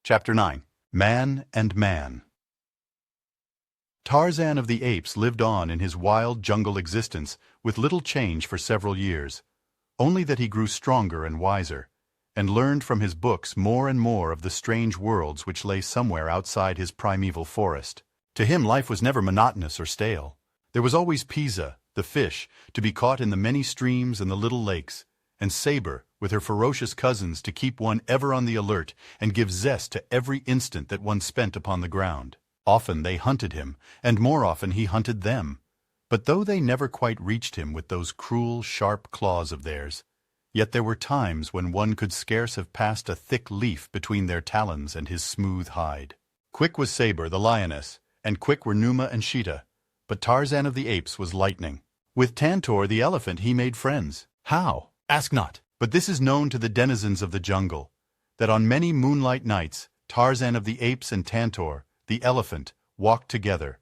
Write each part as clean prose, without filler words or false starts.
Chapter 9. Man and Man. Tarzan of the Apes lived on in his wild jungle existence with little change for several years, only that he grew stronger and wiser, and learned from his books more and more of the strange worlds which lay somewhere outside his primeval forest. To him life was never monotonous or stale. There was always Pisa, the fish, to be caught in the many streams and the little lakes, and Saber, with her ferocious cousins, to keep one ever on the alert and give zest to every instant that one spent upon the ground. Often they hunted him, and more often he hunted them. But though they never quite reached him with those cruel, sharp claws of theirs, yet there were times when one could scarce have passed a thick leaf between their talons and his smooth hide. Quick was Saber, the lioness, and quick were Numa and Sheeta, but Tarzan of the Apes was lightning. With Tantor the elephant he made friends. How? Ask not. But this is known to the denizens of the jungle, that on many moonlight nights Tarzan of the Apes and Tantor, the elephant, walked together,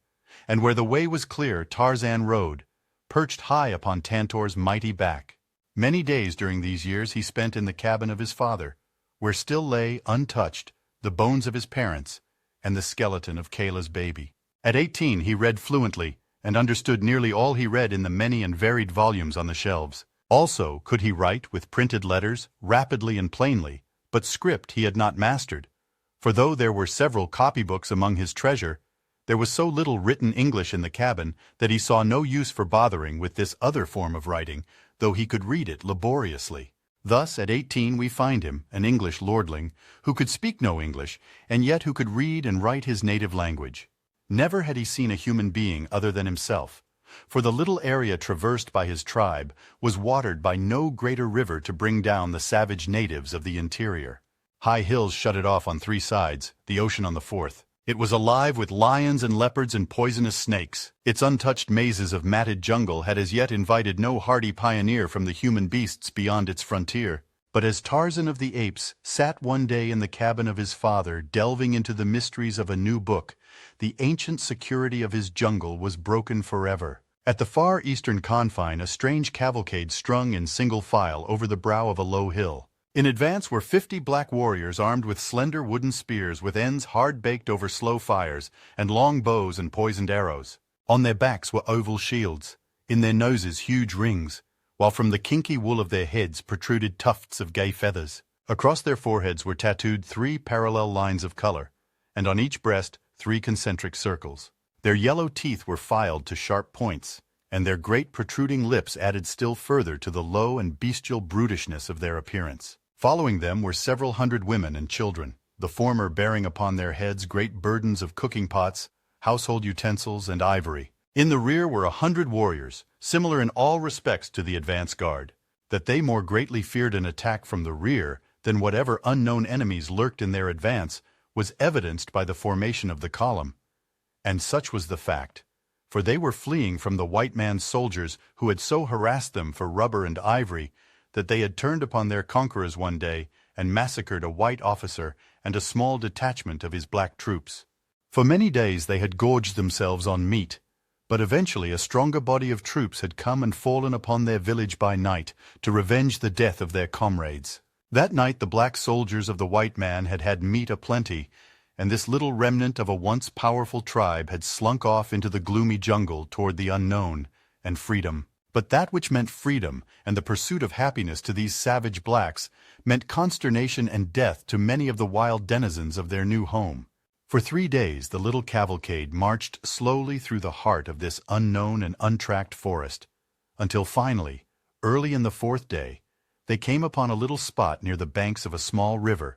and where the way was clear Tarzan rode, perched high upon Tantor's mighty back. Many days during these years he spent in the cabin of his father, where still lay, untouched, the bones of his parents and the skeleton of Kayla's baby. At 18 he read fluently and understood nearly all he read in the many and varied volumes on the shelves. Also could he write with printed letters, rapidly and plainly, but script he had not mastered, for though there were several copybooks among his treasure, there was so little written English in the cabin that he saw no use for bothering with this other form of writing, though he could read it laboriously. Thus, at 18 we find him, an English lordling, who could speak no English, and yet who could read and write his native language. Never had he seen a human being other than himself, for the little area traversed by his tribe was watered by no greater river to bring down the savage natives of the interior. High hills shut it off on 3 sides, the ocean on the 4th. It was alive with lions and leopards and poisonous snakes. Its untouched mazes of matted jungle had as yet invited no hardy pioneer from the human beasts beyond its frontier. But as Tarzan of the Apes sat one day in the cabin of his father delving into the mysteries of a new book, the ancient security of his jungle was broken forever. At the far eastern confine a strange cavalcade strung in single file over the brow of a low hill. In advance were 50 black warriors armed with slender wooden spears with ends hard baked over slow fires, and long bows and poisoned arrows. On their backs were oval shields, in their noses huge rings, while from the kinky wool of their heads protruded tufts of gay feathers. Across their foreheads were tattooed 3 parallel lines of color, and on each breast 3 concentric circles. Their yellow teeth were filed to sharp points, and their great protruding lips added still further to the low and bestial brutishness of their appearance. Following them were several hundred women and children, the former bearing upon their heads great burdens of cooking pots, household utensils, and ivory. In the rear were 100 warriors, similar in all respects to the advance guard. That they more greatly feared an attack from the rear than whatever unknown enemies lurked in their advance was evidenced by the formation of the column. And such was the fact, for they were fleeing from the white man's soldiers who had so harassed them for rubber and ivory that they had turned upon their conquerors one day and massacred a white officer and a small detachment of his black troops. For many days they had gorged themselves on meat, but eventually a stronger body of troops had come and fallen upon their village by night to revenge the death of their comrades. That night the black soldiers of the white man had had meat aplenty, and this little remnant of a once powerful tribe had slunk off into the gloomy jungle toward the unknown and freedom. But that which meant freedom and the pursuit of happiness to these savage blacks meant consternation and death to many of the wild denizens of their new home. For 3 days the little cavalcade marched slowly through the heart of this unknown and untracked forest, until finally, early in the 4th day, they came upon a little spot near the banks of a small river,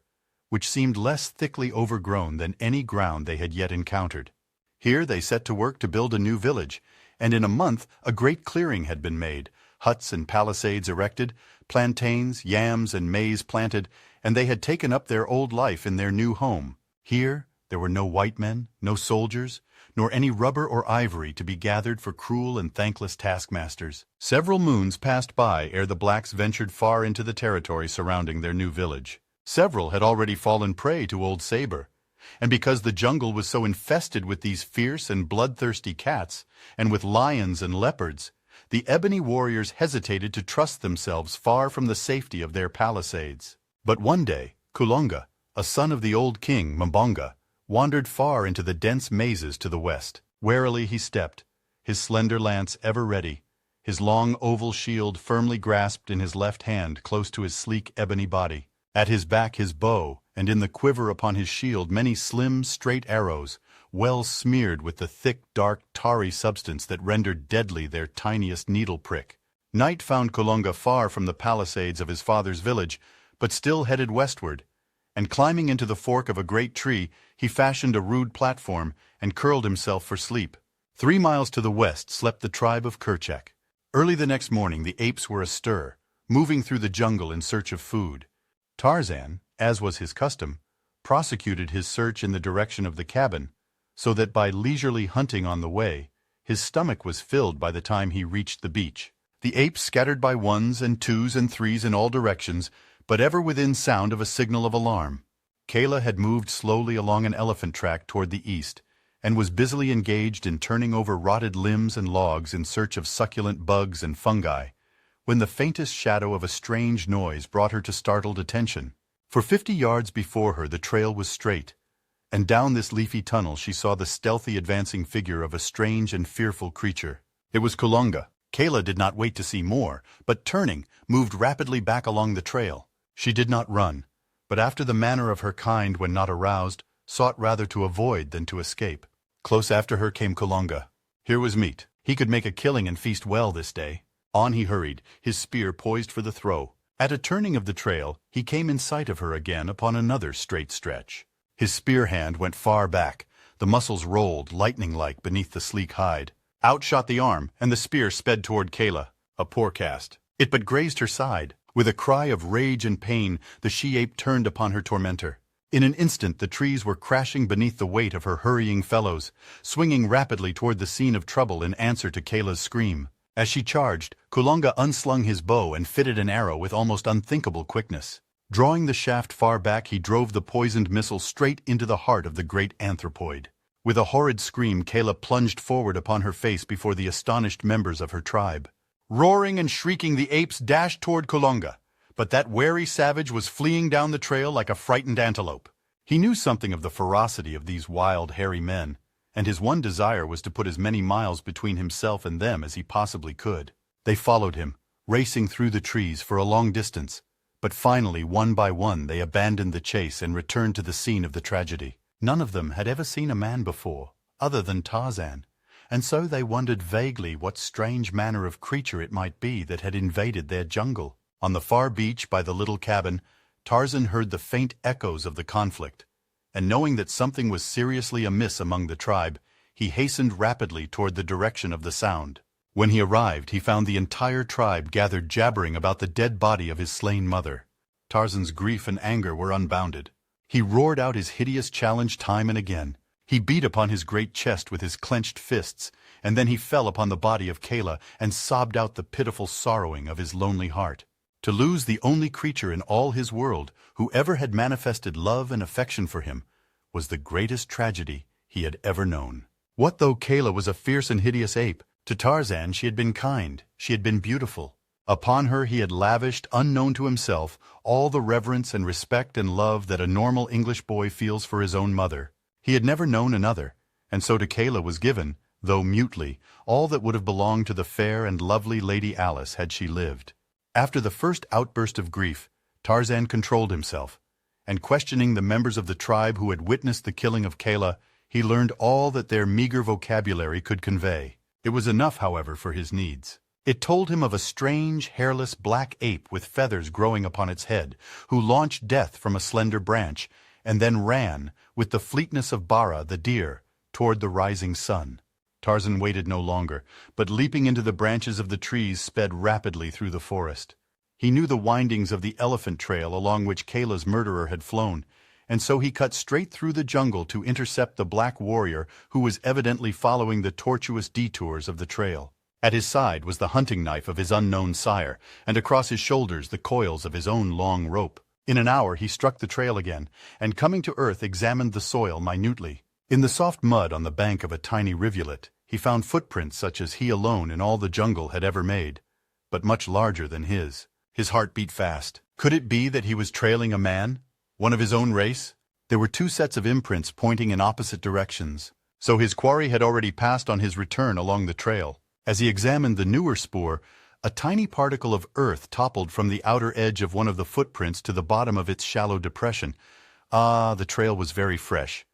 which seemed less thickly overgrown than any ground they had yet encountered. Here they set to work to build a new village, and in a month a great clearing had been made, huts and palisades erected, plantains, yams, and maize planted, and they had taken up their old life in their new home. Here there were no white men, no soldiers, nor any rubber or ivory to be gathered for cruel and thankless taskmasters. Several moons passed by ere the blacks ventured far into the territory surrounding their new village. Several had already fallen prey to old Saber, and because the jungle was so infested with these fierce and bloodthirsty cats, and with lions and leopards, the ebony warriors hesitated to trust themselves far from the safety of their palisades. But one day, Kulonga, a son of the old king, Mbonga, wandered far into the dense mazes to the west. Warily he stepped, his slender lance ever ready, his long oval shield firmly grasped in his left hand close to his sleek ebony body. At his back his bow, and in the quiver upon his shield many slim, straight arrows, well smeared with the thick, dark, tarry substance that rendered deadly their tiniest needle prick. Night found Kulonga far from the palisades of his father's village, but still headed westward, and climbing into the fork of a great tree, he fashioned a rude platform and curled himself for sleep. 3 miles to the west slept the tribe of Kerchak. Early the next morning the apes were astir, moving through the jungle in search of food. Tarzan, as was his custom, prosecuted his search in the direction of the cabin, so that by leisurely hunting on the way, his stomach was filled by the time he reached the beach. The apes scattered by ones and twos and threes in all directions, but ever within sound of a signal of alarm. Kayla had moved slowly along an elephant track toward the east, and was busily engaged in turning over rotted limbs and logs in search of succulent bugs and fungi, when the faintest shadow of a strange noise brought her to startled attention. For 50 yards before her the trail was straight, and down this leafy tunnel she saw the stealthy advancing figure of a strange and fearful creature. It was Kulonga. Kayla did not wait to see more, but turning, moved rapidly back along the trail. She did not run, but after the manner of her kind when not aroused, sought rather to avoid than to escape. Close after her came Kulonga. Here was meat. He could make a killing and feast well this day. On he hurried, his spear poised for the throw. At a turning of the trail, he came in sight of her again upon another straight stretch. His spear hand went far back, the muscles rolled, lightning-like, beneath the sleek hide. Out shot the arm, and the spear sped toward Kayla. A poor cast. It but grazed her side. With a cry of rage and pain, the she-ape turned upon her tormentor. In an instant the trees were crashing beneath the weight of her hurrying fellows, swinging rapidly toward the scene of trouble in answer to Kayla's scream. As she charged, Kulonga unslung his bow and fitted an arrow with almost unthinkable quickness. Drawing the shaft far back, he drove the poisoned missile straight into the heart of the great anthropoid. With a horrid scream, Kayla plunged forward upon her face before the astonished members of her tribe. Roaring and shrieking, the apes dashed toward Kulonga, but that wary savage was fleeing down the trail like a frightened antelope. He knew something of the ferocity of these wild, hairy men, and his one desire was to put as many miles between himself and them as he possibly could. They followed him, racing through the trees for a long distance, but finally, one by one, they abandoned the chase and returned to the scene of the tragedy. None of them had ever seen a man before, other than Tarzan, and so they wondered vaguely what strange manner of creature it might be that had invaded their jungle. On the far beach by the little cabin, Tarzan heard the faint echoes of the conflict, and knowing that something was seriously amiss among the tribe, he hastened rapidly toward the direction of the sound. When he arrived, he found the entire tribe gathered jabbering about the dead body of his slain mother. Tarzan's grief and anger were unbounded. He roared out his hideous challenge time and again. He beat upon his great chest with his clenched fists, and then he fell upon the body of Kayla and sobbed out the pitiful sorrowing of his lonely heart. To lose the only creature in all his world who ever had manifested love and affection for him was the greatest tragedy he had ever known. What though Kayla was a fierce and hideous ape? To Tarzan she had been kind, she had been beautiful. Upon her he had lavished, unknown to himself, all the reverence and respect and love that a normal English boy feels for his own mother. He had never known another, and so to Kayla was given, though mutely, all that would have belonged to the fair and lovely Lady Alice had she lived. After the first outburst of grief, Tarzan controlled himself, and questioning the members of the tribe who had witnessed the killing of Kayla, he learned all that their meager vocabulary could convey. It was enough, however, for his needs. It told him of a strange, hairless black ape with feathers growing upon its head, who launched death from a slender branch, and then ran, with the fleetness of Bara, the deer, toward the rising sun. Tarzan waited no longer, but leaping into the branches of the trees sped rapidly through the forest. He knew the windings of the elephant trail along which Kayla's murderer had flown, and so he cut straight through the jungle to intercept the black warrior who was evidently following the tortuous detours of the trail. At his side was the hunting knife of his unknown sire, and across his shoulders the coils of his own long rope. In an hour he struck the trail again, and coming to earth examined the soil minutely. In the soft mud on the bank of a tiny rivulet, he found footprints such as he alone in all the jungle had ever made, but much larger than his. His heart beat fast. Could it be that he was trailing a man? One of his own race? There were two sets of imprints pointing in opposite directions, so his quarry had already passed on his return along the trail. As he examined the newer spoor, a tiny particle of earth toppled from the outer edge of one of the footprints to the bottom of its shallow depression. Ah, the trail was very fresh.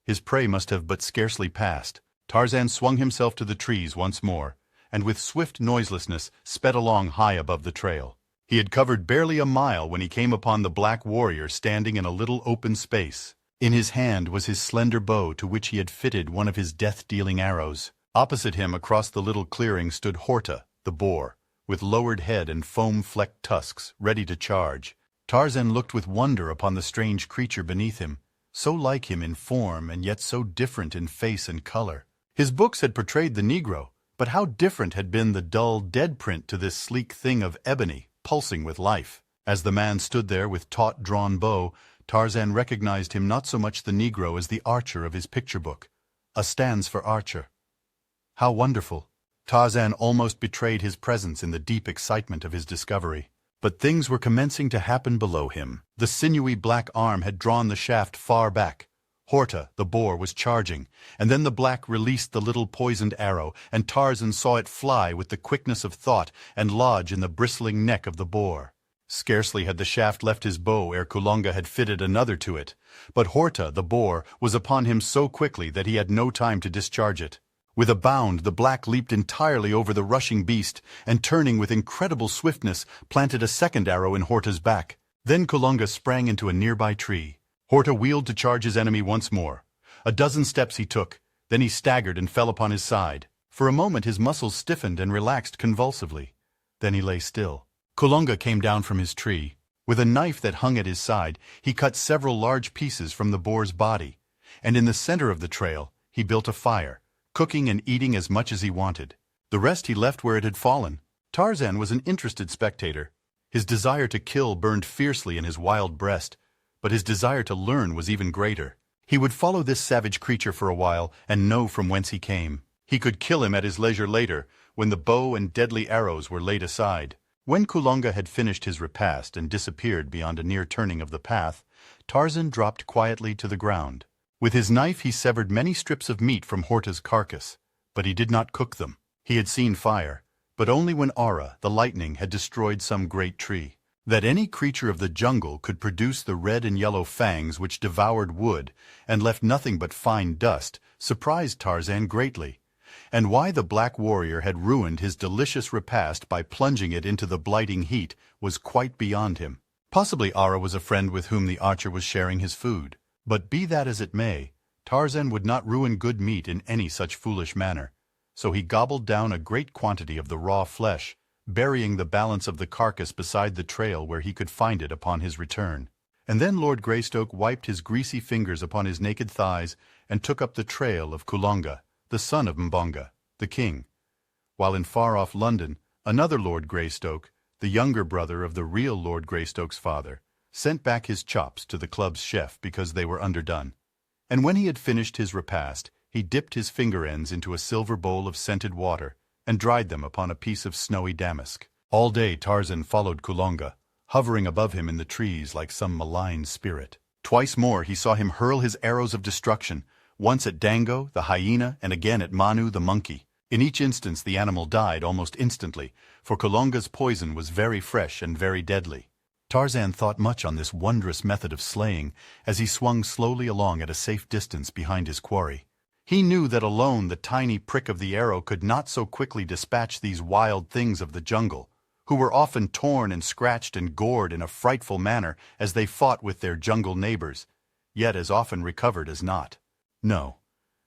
His prey must have but scarcely passed. Tarzan swung himself to the trees once more, and with swift noiselessness sped along high above the trail. He had covered barely a mile when he came upon the black warrior standing in a little open space. In his hand was his slender bow to which he had fitted one of his death-dealing arrows. Opposite him across the little clearing stood Horta, the boar, with lowered head and foam-flecked tusks, ready to charge. Tarzan looked with wonder upon the strange creature beneath him, so like him in form and yet so different in face and color. His books had portrayed the Negro, but how different had been the dull, dead print to this sleek thing of ebony, pulsing with life. As the man stood there with taut drawn bow, Tarzan recognized him not so much the Negro as the archer of his picture book. A stands for archer. How wonderful! Tarzan almost betrayed his presence in the deep excitement of his discovery. But things were commencing to happen below him. The sinewy black arm had drawn the shaft far back. Horta, the boar, was charging, and then the black released the little poisoned arrow, and Tarzan saw it fly with the quickness of thought and lodge in the bristling neck of the boar. Scarcely had the shaft left his bow ere Kulonga had fitted another to it, but Horta, the boar, was upon him so quickly that he had no time to discharge it. With a bound, the black leaped entirely over the rushing beast, and turning with incredible swiftness, planted a second arrow in Horta's back. Then Kulonga sprang into a nearby tree. Horta wheeled to charge his enemy once more. A dozen steps he took, then he staggered and fell upon his side. For a moment his muscles stiffened and relaxed convulsively. Then he lay still. Kulonga came down from his tree. With a knife that hung at his side, he cut several large pieces from the boar's body, and in the center of the trail he built a fire, cooking and eating as much as he wanted. The rest he left where it had fallen. Tarzan was an interested spectator. His desire to kill burned fiercely in his wild breast, but his desire to learn was even greater. He would follow this savage creature for a while and know from whence he came. He could kill him at his leisure later, when the bow and deadly arrows were laid aside. When Kulonga had finished his repast and disappeared beyond a near turning of the path, Tarzan dropped quietly to the ground. With his knife he severed many strips of meat from Horta's carcass, but he did not cook them. He had seen fire, but only when Aura, the lightning, had destroyed some great tree. That any creature of the jungle could produce the red and yellow fangs which devoured wood and left nothing but fine dust surprised Tarzan greatly, and why the black warrior had ruined his delicious repast by plunging it into the blighting heat was quite beyond him. Possibly Aura was a friend with whom the archer was sharing his food. But be that as it may, Tarzan would not ruin good meat in any such foolish manner, so he gobbled down a great quantity of the raw flesh, burying the balance of the carcass beside the trail where he could find it upon his return. And then Lord Greystoke wiped his greasy fingers upon his naked thighs and took up the trail of Kulonga, the son of Mbonga, the king. While in far-off London, another Lord Greystoke, the younger brother of the real Lord Greystoke's father, sent back his chops to the club's chef because they were underdone. And when he had finished his repast, he dipped his finger ends into a silver bowl of scented water and dried them upon a piece of snowy damask. All day Tarzan followed Kulonga, hovering above him in the trees like some malign spirit. Twice more he saw him hurl his arrows of destruction, once at Dango, the hyena, and again at Manu, the monkey. In each instance the animal died almost instantly, for Kulonga's poison was very fresh and very deadly. Tarzan thought much on this wondrous method of slaying as he swung slowly along at a safe distance behind his quarry. He knew that alone the tiny prick of the arrow could not so quickly dispatch these wild things of the jungle, who were often torn and scratched and gored in a frightful manner as they fought with their jungle neighbors, yet as often recovered as not. No,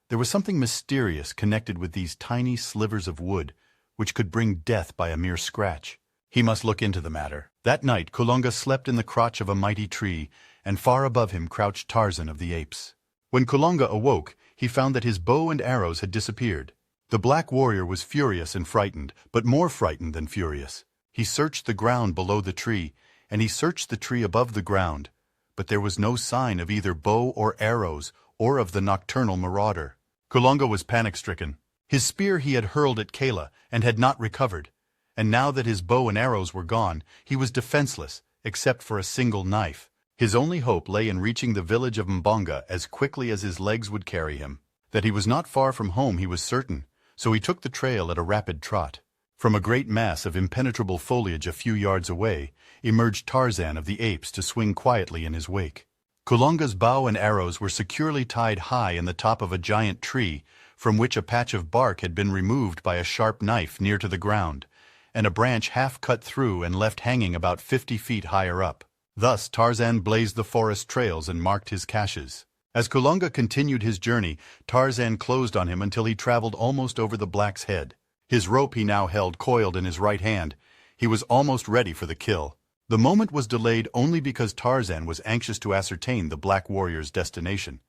there was something mysterious connected with these tiny slivers of wood which could bring death by a mere scratch. He must look into the matter. That night Kulonga slept in the crotch of a mighty tree, and far above him crouched Tarzan of the Apes. When Kulonga awoke, he found that his bow and arrows had disappeared. The black warrior was furious and frightened, but more frightened than furious. He searched the ground below the tree, and he searched the tree above the ground, but there was no sign of either bow or arrows, or of the nocturnal marauder. Kulonga was panic-stricken. His spear he had hurled at Kayla, and had not recovered, and now that his bow and arrows were gone, he was defenseless, except for a single knife. His only hope lay in reaching the village of Mbonga as quickly as his legs would carry him. That he was not far from home he was certain, so he took the trail at a rapid trot. From a great mass of impenetrable foliage a few yards away, emerged Tarzan of the Apes to swing quietly in his wake. Kulonga's bow and arrows were securely tied high in the top of a giant tree, from which a patch of bark had been removed by a sharp knife near to the ground, and a branch half cut through and left hanging about 50 feet higher up. Thus Tarzan blazed the forest trails and marked his caches. As Kulonga continued his journey, Tarzan closed on him until he traveled almost over the black's head. His rope he now held coiled in his right hand. He was almost ready for the kill. The moment was delayed only because Tarzan was anxious to ascertain the black warrior's destination.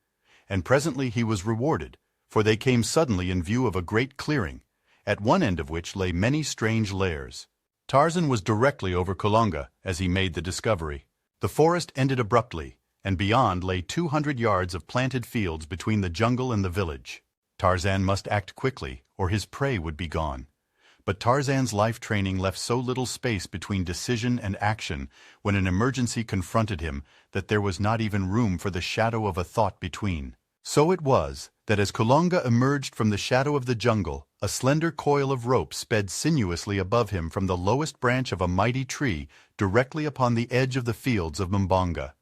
And presently he was rewarded, for they came suddenly in view of a great clearing, at one end of which lay many strange lairs. Tarzan was directly over Kulonga as he made the discovery. The forest ended abruptly, and beyond lay 200 yards of planted fields between the jungle and the village. Tarzan must act quickly, or his prey would be gone. But Tarzan's life training left so little space between decision and action when an emergency confronted him that there was not even room for the shadow of a thought between. So it was that as Kulonga emerged from the shadow of the jungle, a slender coil of rope sped sinuously above him from the lowest branch of a mighty tree directly upon the edge of the fields of Mbonga.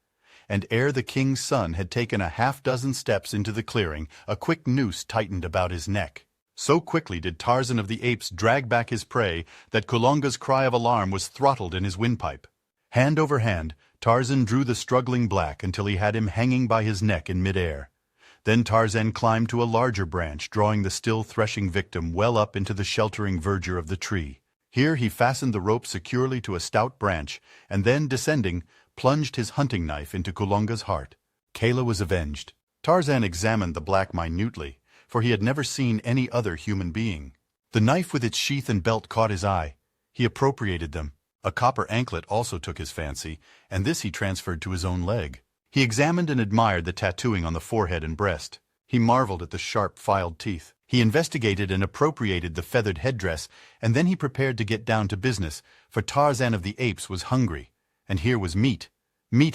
And ere the king's son had taken a half-dozen steps into the clearing, a quick noose tightened about his neck. So quickly did Tarzan of the Apes drag back his prey that Kulonga's cry of alarm was throttled in his windpipe. Hand over hand, Tarzan drew the struggling black until he had him hanging by his neck in midair. Then Tarzan climbed to a larger branch, drawing the still threshing victim well up into the sheltering verdure of the tree. Here he fastened the rope securely to a stout branch, and then, descending, plunged his hunting knife into Kulonga's heart. Kala was avenged. Tarzan examined the black minutely, for he had never seen any other human being. The knife with its sheath and belt caught his eye. He appropriated them. A copper anklet also took his fancy, and this he transferred to his own leg. He examined and admired the tattooing on the forehead and breast. He marveled at the sharp, filed teeth. He investigated and appropriated the feathered headdress, and then he prepared to get down to business, for Tarzan of the Apes was hungry. And here was meat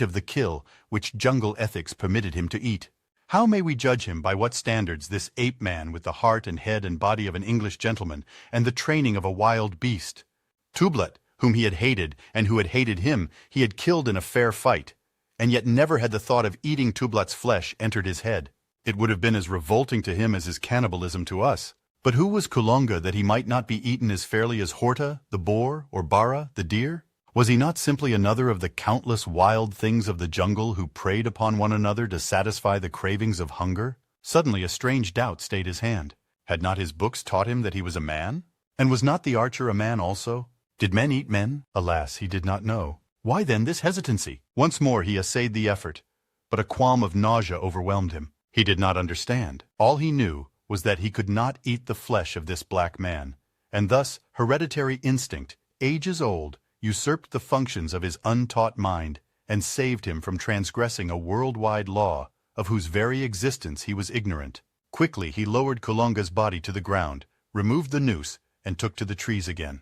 of the kill, which jungle ethics permitted him to eat. How may we judge him by what standards this ape-man with the heart and head and body of an English gentleman and the training of a wild beast? Tublat, whom he had hated and who had hated him, he had killed in a fair fight, and yet never had the thought of eating Tublat's flesh entered his head. It would have been as revolting to him as his cannibalism to us. But who was Kulonga that he might not be eaten as fairly as Horta, the boar, or Bara, the deer? Was he not simply another of the countless wild things of the jungle who preyed upon one another to satisfy the cravings of hunger? Suddenly a strange doubt stayed his hand. Had not his books taught him that he was a man? And was not the archer a man also? Did men eat men? Alas, he did not know. Why then this hesitancy? Once more he essayed the effort, but a qualm of nausea overwhelmed him. He did not understand. All he knew was that he could not eat the flesh of this black man, and thus hereditary instinct, ages old, usurped the functions of his untaught mind and saved him from transgressing a worldwide law of whose very existence he was ignorant. Quickly he lowered Kulonga's body to the ground, removed the noose, and took to the trees again.